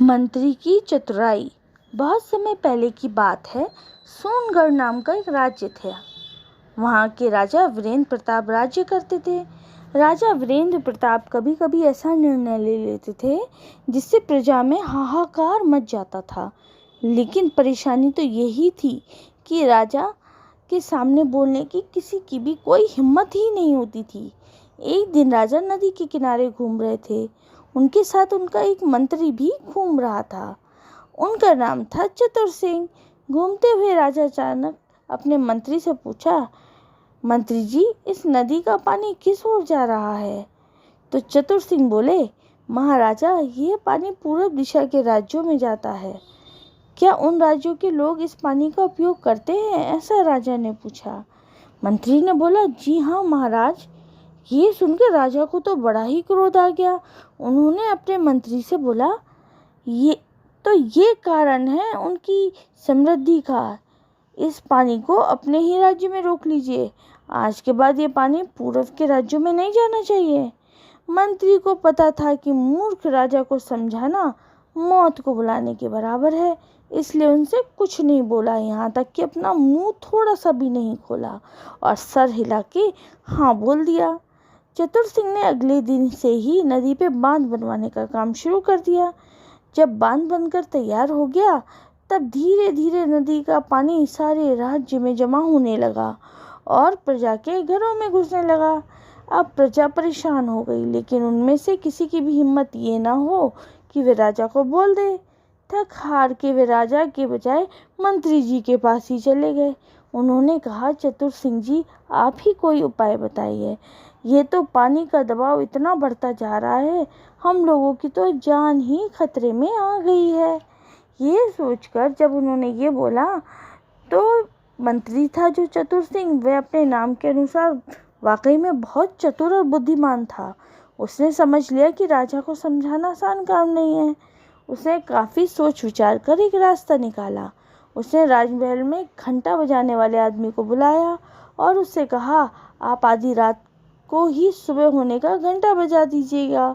मंत्री की चतुराई। बहुत समय पहले की बात है। सोनगढ़ नाम का एक राज्य था। वहाँ के राजा वीरेंद्र प्रताप राज्य करते थे। राजा वीरेंद्र प्रताप कभी कभी ऐसा निर्णय ले लेते थे जिससे प्रजा में हाहाकार मच जाता था। लेकिन परेशानी तो यही थी कि राजा के सामने बोलने की किसी की भी कोई हिम्मत ही नहीं होती थी। एक दिन राजा नदी के किनारे घूम रहे थे। उनके साथ उनका एक मंत्री भी घूम रहा था। उनका नाम था चतुर सिंह। घूमते हुए राजा अचानक अपने मंत्री से पूछा, मंत्री जी, इस नदी का पानी किस ओर जा रहा है? तो चतुर सिंह बोले, महाराजा, यह पानी पूर्व दिशा के राज्यों में जाता है। क्या उन राज्यों के लोग इस पानी का उपयोग करते हैं? ऐसा राजा ने पूछा। मंत्री ने बोला, जी हाँ महाराज। ये सुनकर राजा को तो बड़ा ही क्रोध आ गया। उन्होंने अपने मंत्री से बोला, ये कारण है उनकी समृद्धि का। इस पानी को अपने ही राज्य में रोक लीजिए। आज के बाद ये पानी पूर्व के राज्यों में नहीं जाना चाहिए। मंत्री को पता था कि मूर्ख राजा को समझाना मौत को बुलाने के बराबर है, इसलिए उनसे कुछ नहीं बोला, यहाँ तक कि अपना मुंह थोड़ा सा भी नहीं खोला और सर हिला के हाँ बोल दिया। चतुर सिंह ने अगले दिन से ही नदी पे बांध बनवाने का काम शुरू कर दिया। जब बांध बनकर तैयार हो गया, तब धीरे धीरे नदी का पानी सारे राज्य में जमा होने लगा और प्रजा के घरों में घुसने लगा। अब प्रजा परेशान हो गई, लेकिन उनमें से किसी की भी हिम्मत ये ना हो कि वे राजा को बोल दे। थक हार के वे राजा के बजाय मंत्री जी के पास ही चले गए। उन्होंने कहा, चतुर सिंह जी, आप ही कोई उपाय बताइए। ये तो पानी का दबाव इतना बढ़ता जा रहा है, हम लोगों की तो जान ही खतरे में आ गई है। ये सोचकर जब उन्होंने ये बोला, तो मंत्री था जो चतुर सिंह, वह अपने नाम के अनुसार वाकई में बहुत चतुर और बुद्धिमान था। उसने समझ लिया कि राजा को समझाना आसान काम नहीं है। उसने काफ़ी सोच विचार कर एक रास्ता निकाला। उसने राजमहल में घंटा बजाने वाले आदमी को बुलाया और उससे कहा, आप आधी रात को ही सुबह होने का घंटा बजा दीजिएगा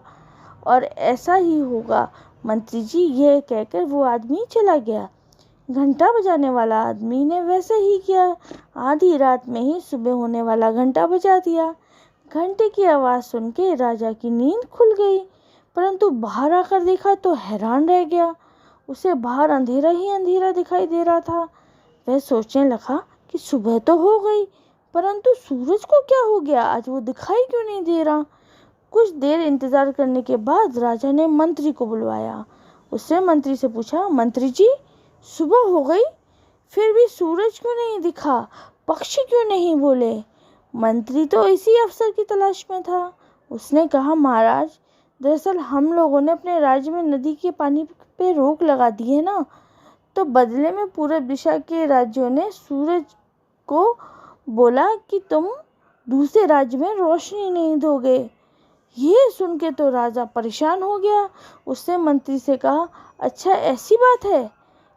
और ऐसा ही होगा। मंत्री जी, यह कहकर वो आदमी चला गया। घंटा बजाने वाला आदमी ने वैसे ही किया। आधी रात में ही सुबह होने वाला घंटा बजा दिया। घंटे की आवाज़ सुन के राजा की नींद खुल गई, परंतु बाहर आकर देखा तो हैरान रह गया। उसे बाहर अंधेरा ही अंधेरा दिखाई दे रहा था। वह सोचने लगा कि सुबह तो हो गई, परंतु सूरज को क्या हो गया? आज वो दिखाई क्यों नहीं दे रहा? कुछ देर इंतजार करने के बाद राजा ने मंत्री को बुलवाया। उससे मंत्री से पूछा, मंत्री जी, सुबह हो गई, फिर भी सूरज क्यों नहीं दिखा? पक्षी क्यों नहीं बोले? मंत्री तो इसी अवसर की तलाश में था। उसने कहा, महाराज, दरअसल हम लोगों ने अपने राज्य में नदी के पानी पे रोक लगा दी है ना, तो बदले में पूर्व दिशा के राज्यों ने सूरज को बोला कि तुम दूसरे राज्य में रोशनी नहीं दोगे। ये सुन के तो राजा परेशान हो गया। उसने मंत्री से कहा, अच्छा ऐसी बात है,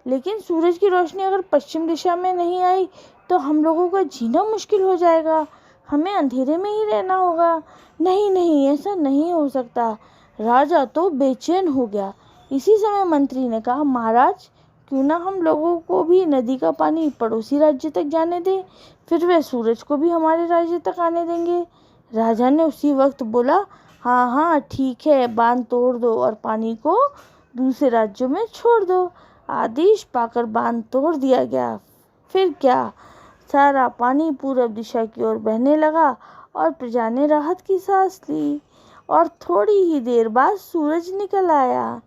लेकिन सूरज की रोशनी अगर पश्चिम दिशा में नहीं आई तो हम लोगों का जीना मुश्किल हो जाएगा, हमें अंधेरे में ही रहना होगा। नहीं नहीं, ऐसा नहीं हो सकता। राजा तो बेचैन हो गया। इसी समय मंत्री ने कहा, महाराज, क्यों ना हम लोगों को भी नदी का पानी पड़ोसी राज्य तक जाने दें, फिर वे सूरज को भी हमारे राज्य तक आने देंगे। राजा ने उसी वक्त बोला, हाँ हाँ ठीक है, बांध तोड़ दो और पानी को दूसरे राज्यों में छोड़ दो। आदेश पाकर बांध तोड़ दिया गया। फिर क्या, सारा पानी पूर्व दिशा की ओर बहने लगा और प्रजा ने राहत की सांस ली और थोड़ी ही देर बाद सूरज निकल आया।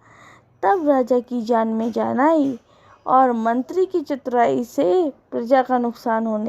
तब राजा की जान में जान आई और मंत्री की चतुराई से प्रजा का नुकसान होने